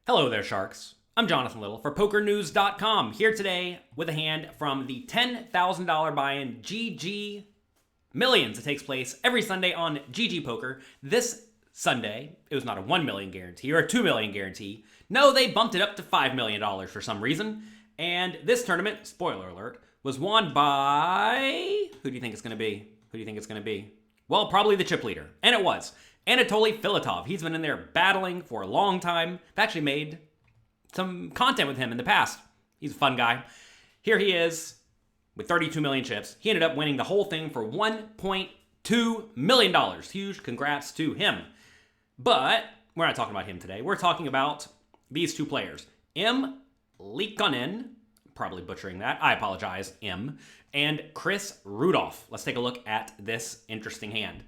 Hello there, Sharks. I'm Jonathan Little for PokerNews.com, here today with a hand from the $10,000 buy-in GG Millions. It takes place every Sunday on GG Poker. This Sunday, it was not a $1 million guarantee or a $2 million guarantee. No, they bumped it up to $5 million for some reason. And this tournament, spoiler alert, was won by... Who do you think it's going to be? Who do you think it's going to be? Well, probably the chip leader. And it was. Anatoly Filatov. He's been in there battling for a long time. I've actually made some content with him in the past. He's a fun guy. Here he is with 32 million chips. He ended up winning the whole thing for $1.2 million. Huge congrats to him. But we're not talking about him today. We're talking about these two players. M. Liikonen, probably butchering that. I apologize, M. And Chris Rudolph. Let's take a look at this interesting hand.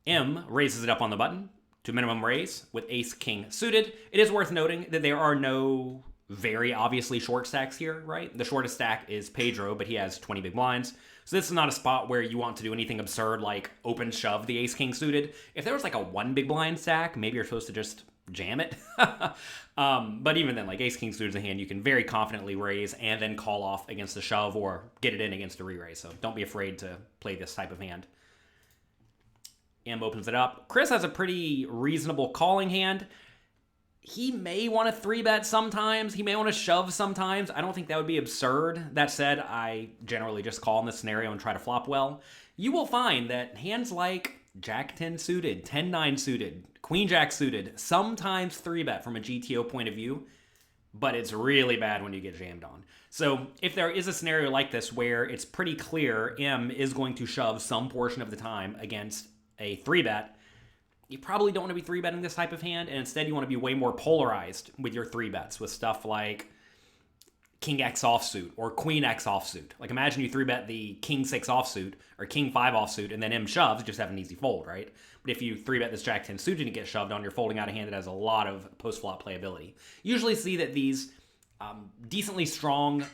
M raises it up on the button to minimum raise with ace-king suited. It is worth noting that there are no very obviously short stacks here, right? The shortest stack is Pedro, but he has 20 big blinds. So this is not a spot where you want to do anything absurd like open shove the ace-king suited. If there was like a one big blind stack, maybe you're supposed to just jam it. But even then, like ace-king suited is a hand you can very confidently raise and then call off against a shove or get it in against a re-raise. So don't be afraid to play this type of hand. M opens it up. Chris has a pretty reasonable calling hand. He may want to 3-bet sometimes. He may want to shove sometimes. I don't think that would be absurd. That said, I generally just call in this scenario and try to flop well. You will find that hands like Jack 10 suited, 10-9 suited, Queen Jack suited, sometimes 3-bet from a GTO point of view, but it's really bad when you get jammed on. So if there is a scenario like this where it's pretty clear M is going to shove some portion of the time against a 3-bet, you probably don't want to be 3-betting this type of hand, and instead you want to be way more polarized with your 3-bets with stuff like King X offsuit or Queen X offsuit. Like imagine you 3-bet the King 6 offsuit or King 5 offsuit and then M shoves, you just have an easy fold, right? But if you 3-bet this Jack 10 suited and get shoved on, you're folding out a hand that has a lot of post-flop playability. Usually see that these decently strong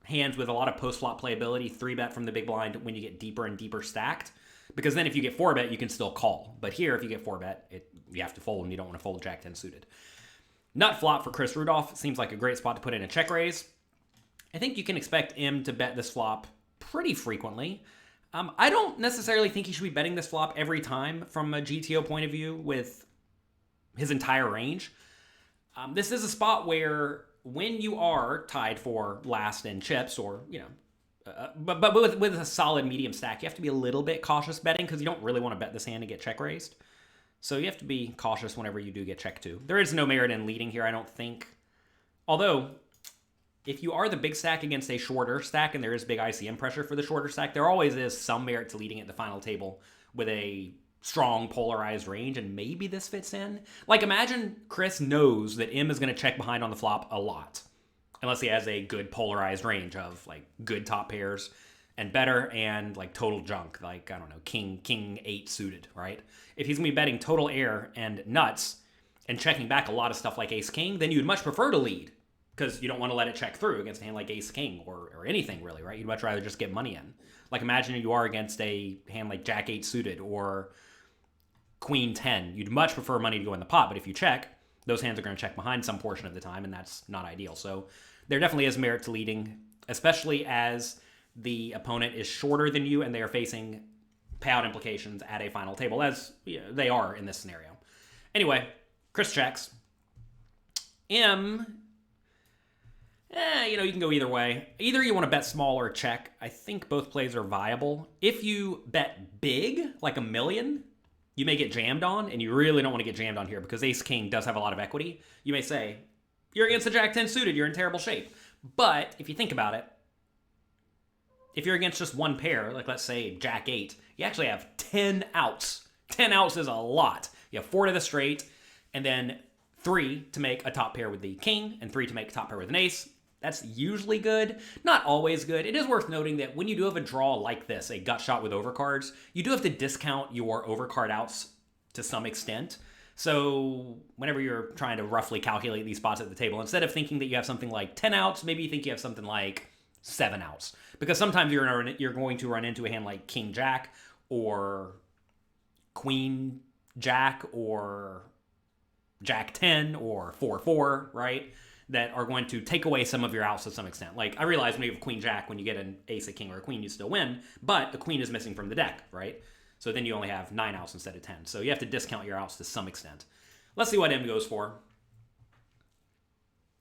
hands with a lot of post-flop playability 3-bet from the big blind when you get deeper and deeper stacked. Because then if you get 4-bet, you can still call. But here, if you get 4-bet, you have to fold, and you don't want to fold Jack 10 suited. Nut flop for Chris Rudolph. Seems like a great spot to put in a check raise. I think you can expect M to bet this flop pretty frequently. I don't necessarily think he should be betting this flop every time from a GTO point of view with his entire range. This is a spot where when you are tied for last in chips or, but with a solid medium stack, you have to be a little bit cautious betting because you don't really want to bet this hand and get check raised. So you have to be cautious whenever you do get checked to. There is no merit in leading here, I don't think. Although, if you are the big stack against a shorter stack and there is big ICM pressure for the shorter stack, there always is some merit to leading at the final table with a strong polarized range, and maybe this fits in. Like imagine Chris knows that M is going to check behind on the flop a lot. Unless he has a good polarized range of like good top pairs and better and like total junk, like, I don't know, King 8 suited, right? If he's going to be betting total air and nuts and checking back a lot of stuff like Ace King, then you'd much prefer to lead because you don't want to let it check through against a hand like Ace King or anything really, right? You'd much rather just get money in. Like imagine you are against a hand like Jack 8 suited or Queen 10. You'd much prefer money to go in the pot, but if you check, those hands are going to check behind some portion of the time, and that's not ideal. So there definitely is merit to leading, especially as the opponent is shorter than you and they are facing payout implications at a final table, as they are in this scenario. Anyway, Chris checks. M, you can go either way. Either you want to bet small or check. I think both plays are viable. If you bet big, like $1 million, you may get jammed on, and you really don't want to get jammed on here because Ace-King does have a lot of equity. You may say, you're against the Jack 10 suited, you're in terrible shape. But if you think about it, if you're against just one pair, like let's say Jack 8, you actually have 10 outs. 10 outs is a lot. You have 4 to the straight, and then 3 to make a top pair with the king, and 3 to make a top pair with an ace. That's usually good. Not always good. It is worth noting that when you do have a draw like this, a gut shot with overcards, you do have to discount your overcard outs to some extent. So whenever you're trying to roughly calculate these spots at the table, instead of thinking that you have something like 10 outs, maybe you think you have something like 7 outs. Because sometimes you're going to run into a hand like King Jack or Queen Jack or Jack 10 or 4-4, right? That are going to take away some of your outs to some extent. Like, I realize when you have Queen Jack, when you get an ace, a king, or a queen, you still win, but a queen is missing from the deck, right? So then you only have 9 outs instead of 10. So you have to discount your outs to some extent. Let's see what M goes for.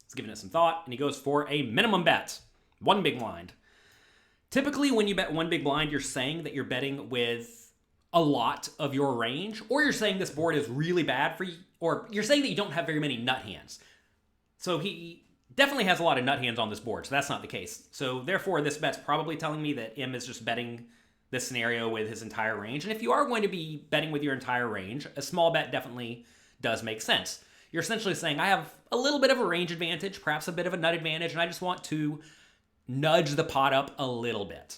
He's giving it some thought, and he goes for a minimum bet. 1 big blind. Typically, when you bet 1 big blind, you're saying that you're betting with a lot of your range, or you're saying this board is really bad for you, or you're saying that you don't have very many nut hands. So he definitely has a lot of nut hands on this board, so that's not the case. So therefore, this bet's probably telling me that M is just betting this scenario with his entire range. And if you are going to be betting with your entire range, a small bet definitely does make sense. You're essentially saying, I have a little bit of a range advantage, perhaps a bit of a nut advantage, and I just want to nudge the pot up a little bit,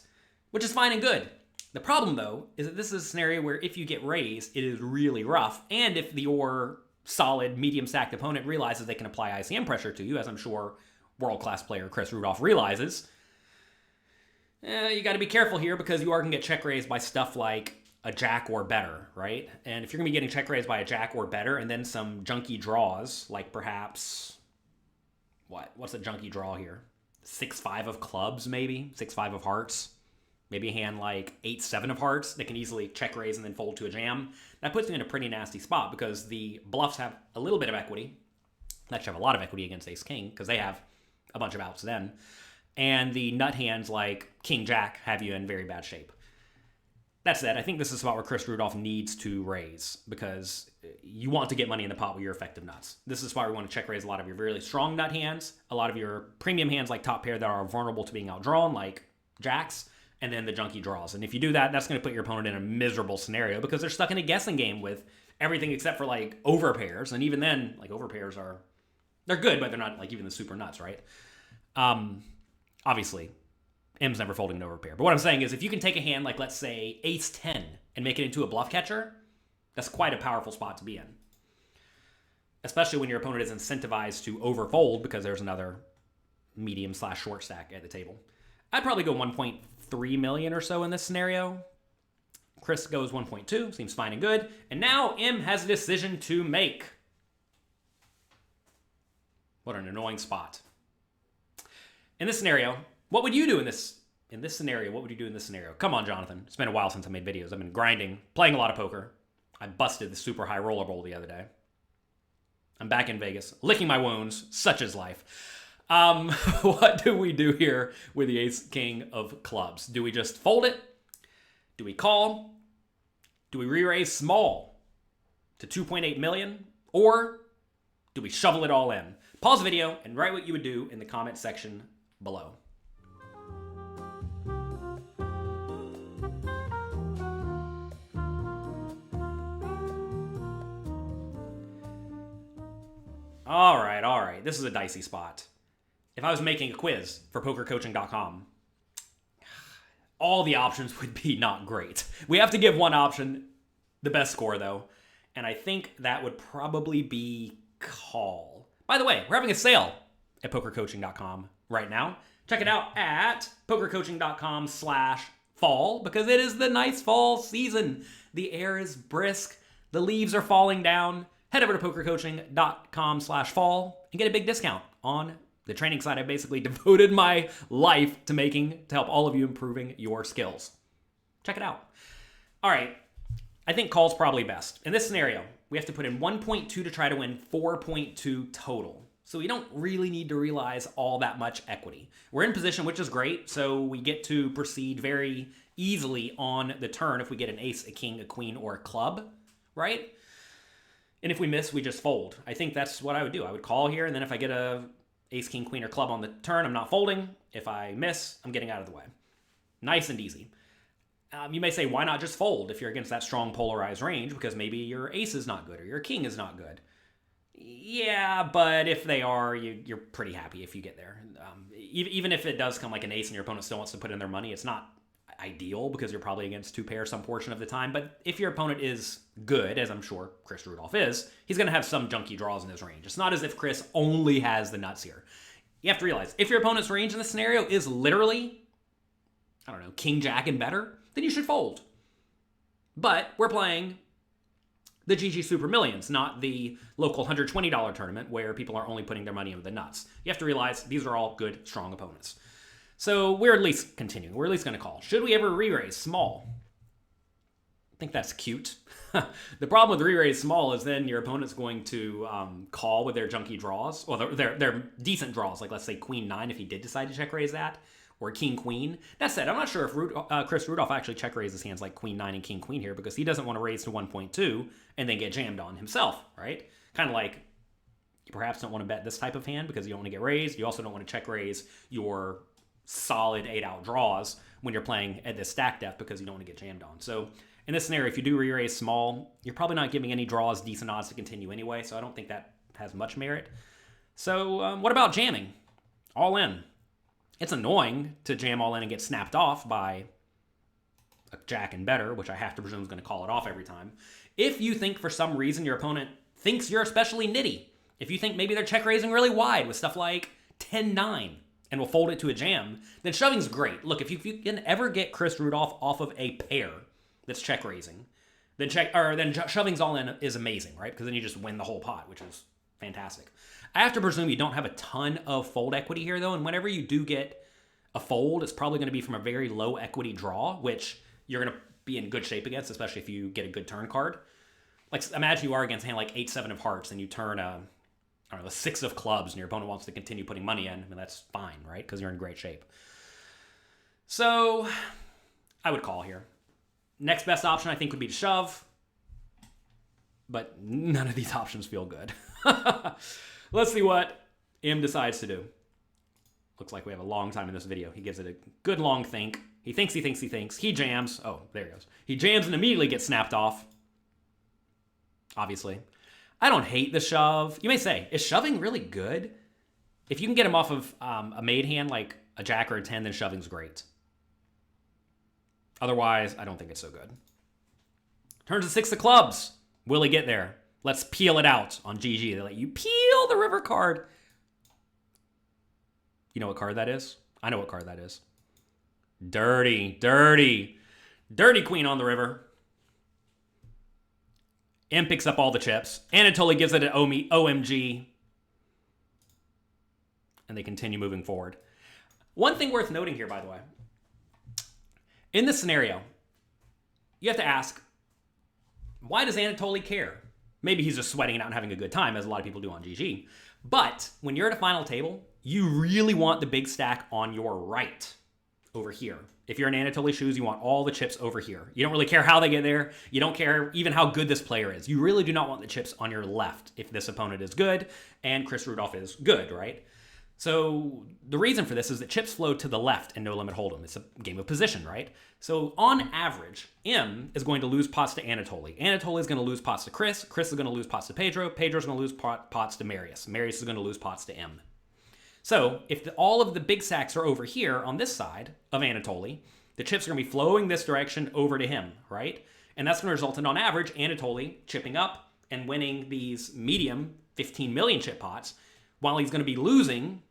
which is fine and good. The problem, though, is that this is a scenario where if you get raised, it is really rough. And if your solid, medium-stacked opponent realizes they can apply ICM pressure to you, as I'm sure world-class player Chris Rudolph realizes, you got to be careful here because you are going to get check raised by stuff like a jack or better, right? And if you're going to be getting check raised by a jack or better and then some junky draws, like perhaps, what's a junky draw here? 6-5 of clubs, maybe? 6-5 of hearts? Maybe a hand like 8-7 of hearts that can easily check raise and then fold to a jam. That puts you in a pretty nasty spot because the bluffs have a little bit of equity. They actually have a lot of equity against ace-king because they have a bunch of outs then. And the nut hands like king-jack have you in very bad shape. That said, I think this is a spot where Chris Rudolph needs to raise because you want to get money in the pot with your effective nuts. This is a spot where you want to check raise a lot of your really strong nut hands, a lot of your premium hands like top pair that are vulnerable to being outdrawn like jacks, and then the junky draws. And if you do that, that's going to put your opponent in a miserable scenario because they're stuck in a guessing game with everything except for like overpairs. And even then, like overpairs they're good, but they're not like even the super nuts, right? Obviously, M's never folding an overpair. But what I'm saying is if you can take a hand like, let's say, ace-10 and make it into a bluff catcher, that's quite a powerful spot to be in. Especially when your opponent is incentivized to overfold because there's another medium/short stack at the table. I'd probably go 1.3 million or so in this scenario. Chris goes 1.2, seems fine and good. And now M has a decision to make. What an annoying spot. In this scenario, what would you do in this scenario? What would you do in this scenario? Come on, Jonathan. It's been a while since I made videos. I've been grinding, playing a lot of poker. I busted the super high roller bowl the other day. I'm back in Vegas, licking my wounds. Such is life. What do we do here with the ace-king of clubs? Do we just fold it? Do we call? Do we re-raise small to 2.8 million? Or do we shovel it all in? Pause the video and write what you would do in the comment section below. All right. This is a dicey spot. If I was making a quiz for pokercoaching.com, all the options would be not great. We have to give one option the best score, though, and I think that would probably be call. By the way, we're having a sale at pokercoaching.com right now. Check it out at pokercoaching.com/fall because it is the nice fall season. The air is brisk. The leaves are falling down. Head over to pokercoaching.com/fall and get a big discount on the training side. I basically devoted my life to help all of you improving your skills. Check it out. All right. I think call's probably best. In this scenario, we have to put in 1.2 to try to win 4.2 total. So we don't really need to realize all that much equity. We're in position, which is great. So we get to proceed very easily on the turn if we get an ace, a king, a queen, or a club, right? And if we miss, we just fold. I think that's what I would do. I would call here, and then if I get a ace, king, queen, or club on the turn, I'm not folding. If I miss, I'm getting out of the way. Nice and easy. You may say, why not just fold if you're against that strong polarized range? Because maybe your ace is not good or your king is not good. Yeah, but if they are, you're pretty happy if you get there. Even if it does come like an ace and your opponent still wants to put in their money, it's not ideal because you're probably against two pairs some portion of the time. But if your opponent is good, as I'm sure Chris Rudolph is, he's going to have some junky draws in his range. It's not as if Chris only has the nuts here. You have to realize, if your opponent's range in this scenario is literally, I don't know, king, jack, and better, then you should fold. But we're playing the GG Super Millions, not the local $120 tournament where people are only putting their money in the nuts. You have to realize these are all good, strong opponents. So we're at least continuing. We're at least going to call. Should we ever re-raise small? I think that's cute. The problem with re-raise small is then your opponent's going to call with their junky draws. Well, they're decent draws, like let's say Queen 9 if he did decide to check raise that, or King Queen. That said, I'm not sure if Chris Rudolph actually check raises hands like Queen 9 and King Queen here, because he doesn't want to raise to 1.2 and then get jammed on himself, right? Kind of like you perhaps don't want to bet this type of hand because you don't want to get raised. You also don't want to check raise your solid 8-out draws when you're playing at this stack depth because you don't want to get jammed on. So in this scenario, if you do re-raise small, you're probably not giving any draws decent odds to continue anyway, so I don't think that has much merit. So what about jamming? All in. It's annoying to jam all in and get snapped off by a jack and better, which I have to presume is going to call it off every time. If you think for some reason your opponent thinks you're especially nitty, if you think maybe they're check raising really wide with stuff like 10-9 and will fold it to a jam, then shoving's great. Look, if you can ever get Chris Rudolph off of a pair that's check raising, then shoving's all in is amazing, right? Because then you just win the whole pot, which is fantastic. I have to presume you don't have a ton of fold equity here, though, and whenever you do get a fold, it's probably going to be from a very low equity draw, which you're going to be in good shape against, especially if you get a good turn card. Like, imagine you are against a hand like 8-7 of hearts, and you turn the 6 of clubs, and your opponent wants to continue putting money in. I mean, that's fine, right? Because you're in great shape. So I would call here. Next best option, I think, would be to shove. But none of these options feel good. Let's see what M decides to do. Looks like we have a long time in this video. He gives it a good long think. He thinks. He jams. Oh, there he goes. He jams and immediately gets snapped off. Obviously. I don't hate the shove. You may say, is shoving really good? If you can get him off of a made hand like a jack or a 10, then shoving's great. Otherwise, I don't think it's so good. Turns to 6 of clubs. Will he get there? Let's peel it out on GG. They let you peel the river card. You know what card that is? I know what card that is. Dirty queen on the river. M picks up all the chips. Anatoly gives it an OMG. And they continue moving forward. One thing worth noting here, by the way. In this scenario, you have to ask, why does Anatoly care? Maybe he's just sweating it out and having a good time, as a lot of people do on GG. But when you're at a final table, you really want the big stack on your right, over here. If you're in Anatoly's shoes, you want all the chips over here. You don't really care how they get there. You don't care even how good this player is. You really do not want the chips on your left if this opponent is good and Chris Rudolph is good, right? So the reason for this is that chips flow to the left in No Limit Hold'em. It's a game of position, right? So on average, M is going to lose pots to Anatoly. Anatoly is going to lose pots to Chris. Chris is going to lose pots to Pedro. Pedro's going to lose pots to Marius. Marius is going to lose pots to M. So if all of the big stacks are over here on this side of Anatoly, the chips are going to be flowing this direction over to him, right? And that's going to result in, on average, Anatoly chipping up and winning these medium 15 million chip pots, while he's going to be losing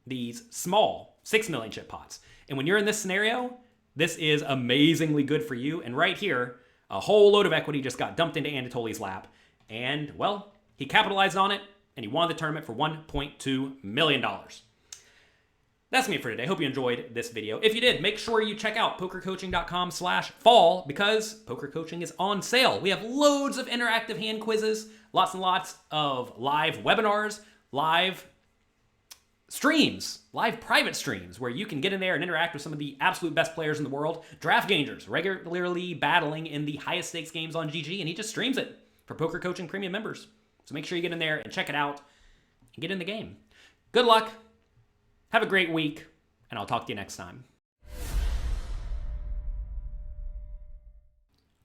these small 6 million chip pots. And when you're in this scenario, this is amazingly good for you. And right here, a whole load of equity just got dumped into Anatoly's lap. And, well, he capitalized on it, and he won the tournament for $1.2 million. That's me for today. Hope you enjoyed this video. If you did, make sure you check out pokercoaching.com/fall because poker coaching is on sale. We have loads of interactive hand quizzes, lots and lots of live webinars, live streams, live private streams where you can get in there and interact with some of the absolute best players in the world. Draft Gangers, regularly battling in the highest stakes games on GG, and he just streams it for Poker Coaching Premium members. So make sure you get in there and check it out and get in the game. Good luck. Have a great week, and I'll talk to you next time.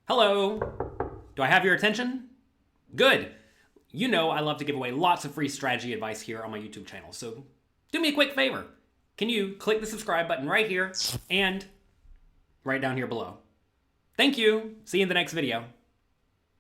Hello. Do I have your attention? Good. You know I love to give away lots of free strategy advice here on my YouTube channel, so do me a quick favor. Can you click the subscribe button right here and right down here below? Thank you. See you in the next video.